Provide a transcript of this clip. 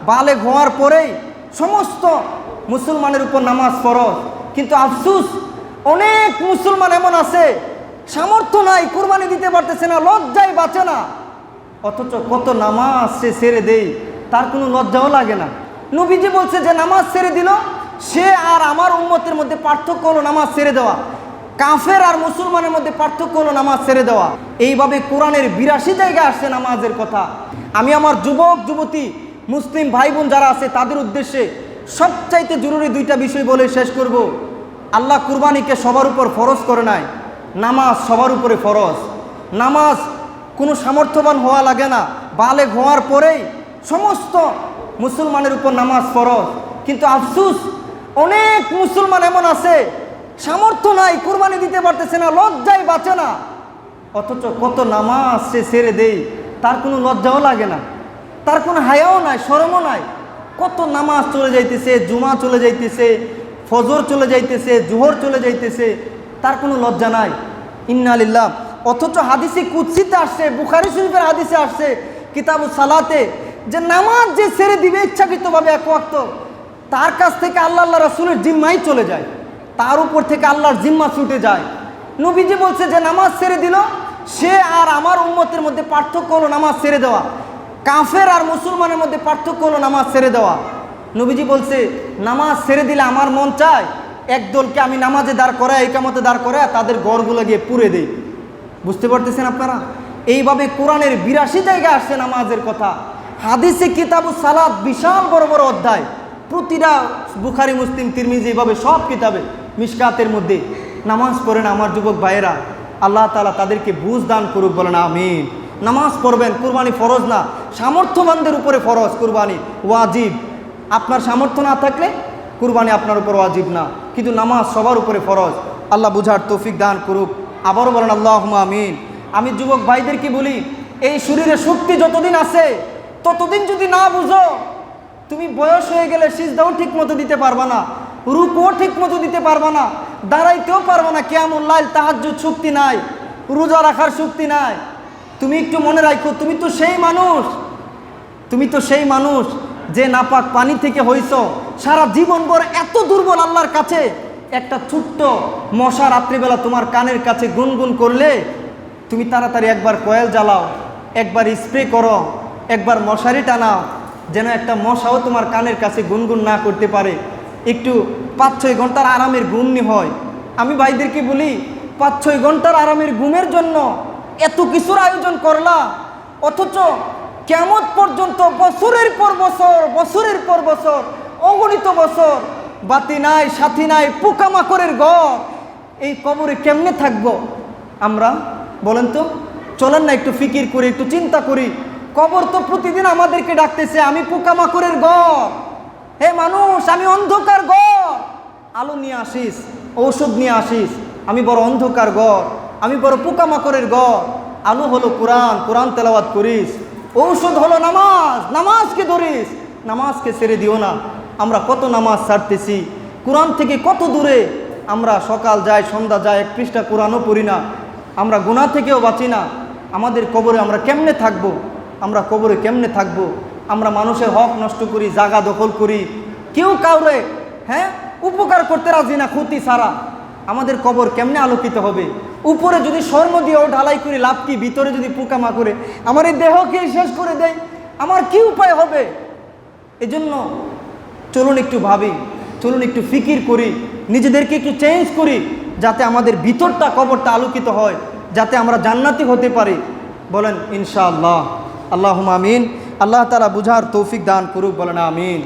বালেগ হওয়ার পরেই সমস্ত মুসলমানের উপর নামাজ ফরজ। কিন্তু আফসোস, অনেক মুসলমান এমন আছে সামর্থ্য নাই, কুরবানি দিতে পারতেছে না, লজ্জায় বাঁচে না, অথচ কত নামাজ সে ছেড়ে দেয়, তার কোনো লজ্জাও লাগে না। নবীজি বলছে যে নামাজ ছেড়ে দিল, সে আর আমার উম্মতের মধ্যে পার্থক্য হলো নামাজ ছেড়ে দেওয়া, কাফের আর মুসলমানের মধ্যে পার্থক্য হলো নামাজ ছেড়ে দেওয়া। এইভাবে কোরআনের 82 জায়গায় আসছে নামাজের কথা। আমি আমার যুবক যুবতী মুসলিম ভাই বোন যারা আছে তাদের উদ্দেশ্যে সবচাইতে জরুরি দুইটা বিষয় বলে শেষ করব। আল্লাহ কুরবানিকে সবার উপর ফরজ করে নাই, নামাজ সবার উপরে ফরজ। নামাজ কোনো সামর্থ্যবান হওয়া লাগে না, বালেগ হওয়ার পরেই সমস্ত মুসলমানের উপর নামাজ ফরজ। কিন্তু আফসোস, অনেক মুসলমান এমন আছে সামর্থ্য নাই, কুরবানি দিতে পারতেছে না, লজ্জায় বাঁচে না, অথচ কত নামাজ সে ছেড়ে দেয়, তার কোনো লজ্জাও লাগে না, তার কোনো হায়াও নাই, শরমও নাই। কত নামাজ চলে যাইতেছে, জুমা চলে যাইতেছে, ফজর চলে যাইতেছে, জোহর চলে যাইতেছে, তার কোনো লজ্জা নাই। ইন্না লিল্লাহ। অথচ হাদিসে কুদসিতে আসছে, বুখারী শরীফের হাদিসে আসছে কিতাবুস সালাতে, যে নামাজ যে ছেড়ে দিবে ইচ্ছাকৃতভাবে এক ওয়াক্ত, তার কাছ থেকে আল্লাহ রাসূলের জিম্মাই চলে যায়, তার উপর থেকে আল্লাহর জিম্মা ছুটে যায়। নবীজি বলছে যে নামাজ ছেড়ে দিল, সে আর আমার উম্মতের মধ্যে পার্থক্য হলো নামাজ ছেড়ে দেওয়া, কাফের আর মুসলমানের মধ্যে পার্থক্য হলো নামাজ ছেড়ে দেওয়া। নবীজি বলছে নামাজ ছেড়ে দিলে আমার মন চায় একদলকে আমি নামাজে দাঁড় করায়, ইকামতে দাঁড় করায় তাদের গড়গুলো গিয়ে পুড়ে দেই। বুঝতে পারতেছেন আপনারা? এইভাবে কোরআনের 82 জায়গায় আসছে নামাজের কথা। হাদিসে কিতাবুস সালাত বিশাল বড় বড় অধ্যায়, প্রতিটা বুখারী মুসলিম তিরমিজি এইভাবে সব কিতাবে মিশকাতের মধ্যে নামাজ পড়ে না আমার যুবক ভাইয়েরা। আল্লাহ তাআলা তাদেরকে বুঝ দান করুক, বলেন আমিন। নামাজ পড়বেন, কুরবানি ফরজ না, সামর্থ্যবানদের উপরে ফরজ, কুরবানি ওয়াজিব। আপনার সামর্থ্য না থাকলে কুরবানি আপনার উপর ওয়াজিব না, কিন্তু নামাজ সবার উপরে ফরজ। আল্লাহ বুঝার তৌফিক দান করুক। আবারও বলেন আল্লাহুম্মা আমিন। আমি যুবক ভাইদেরকে বলি, এই শরীরে শক্তি যতদিন আছে ততদিন যদি না বুঝো, তুমি বয়স হয়ে গেলে সিজদাও ঠিক মতো দিতে পারবা না, রুকুও ঠিক মতো দিতে পারবা না, দাঁড়াইতেও পারবা না, কিয়ামুল লাইল তাহাজ্জুদ শক্তি নাই, রোজা রাখার শক্তি নাই। তুমি একটু মনে রাখো, তুমি তো সেই মানুষ যে নাপাক পানি থেকে হইছ, সারা জীবনভর এত দুর্বল আল্লাহর কাছে। একটা ছোট্ট মশা রাত্রিবেলা তোমার কানের কাছে গুনগুন করলে তুমি তাড়াতাড়ি একবার কয়েল জ্বালাও, একবার স্প্রে করো, একবার মশারি টানাও, যেন একটা মশাও তোমার কানের কাছে গুনগুন না করতে পারে। একটু 5-6 ঘন্টার আরামের ঘুম হয়। আমি ভাইদেরকে বলি, 5-6 ঘন্টার আরামের ঘুমের জন্য এত কিছুর আয়োজন করলা, অথচ কিয়ামত পর্যন্ত বছরের পর বছর অগণিত বছর বাতি নাই, সাথী নাই, পোকামাকড়ের ঘর, এই কবরে কেমনে থাকবো আমরা? বলেন তো, চলেন না একটু ফিকির করি, একটু চিন্তা করি। কবর তো প্রতিদিন আমাদেরকে ডাকতেছে, আমি পোকামাকড়ের ঘর, হে মানুষ আমি অন্ধকার ঘর, আলো নিয়ে আসিস, ঔষধ নিয়ে আসিস। আমি বড় অন্ধকার ঘর, আমি বড় পোকামাকড়ের ঘর। আলো হলো কোরআন, কোরআন তেলাওয়াত করিস। ঔষধ হলো নামাজ, নামাজকে ধরিস, নামাজকে ছেড়ে দিও না। আমরা কত নামাজ ছাড়তেছি, কোরআন থেকে কত দূরে আমরা। সকাল যায় সন্ধ্যা যায়, 1 পৃষ্ঠা কোরআনও পড়ি না। আমরা গুনাহ থেকেও বাঁচি না। আমাদের কবরে আমরা কেমনে থাকবো? আমরা মানুষের হক নষ্ট করি, জায়গা দখল করি, কেউ কাউরে উপকার করতে রাজি না, ক্ষতি ছাড়া। আমাদের কবর কেমনে আলোকিত হবে? উপরে যদি স্বর্ণ দিয়েও ঢালাই করে লাভ কি? ভিতরে যদি পোকামাকড়ে আমার এই দেহকে শেষ করে দেয়, আমার কি উপায় হবে? এজন্য চলুন একটু ভাবি, চলুন একটু ফিকির করি, নিজেদেরকে একটু চেঞ্জ করি, যাতে আমাদের ভিতরটা, কবরটা আলোকিত হয়, যাতে আমরা জান্নাতি হতে পারি। বলেন ইনশাআল্লাহ। আল্লাহুম্মা আমিন। আল্লাহ তাআলা বুঝার তৌফিক দান করুক, বলেন আমিন।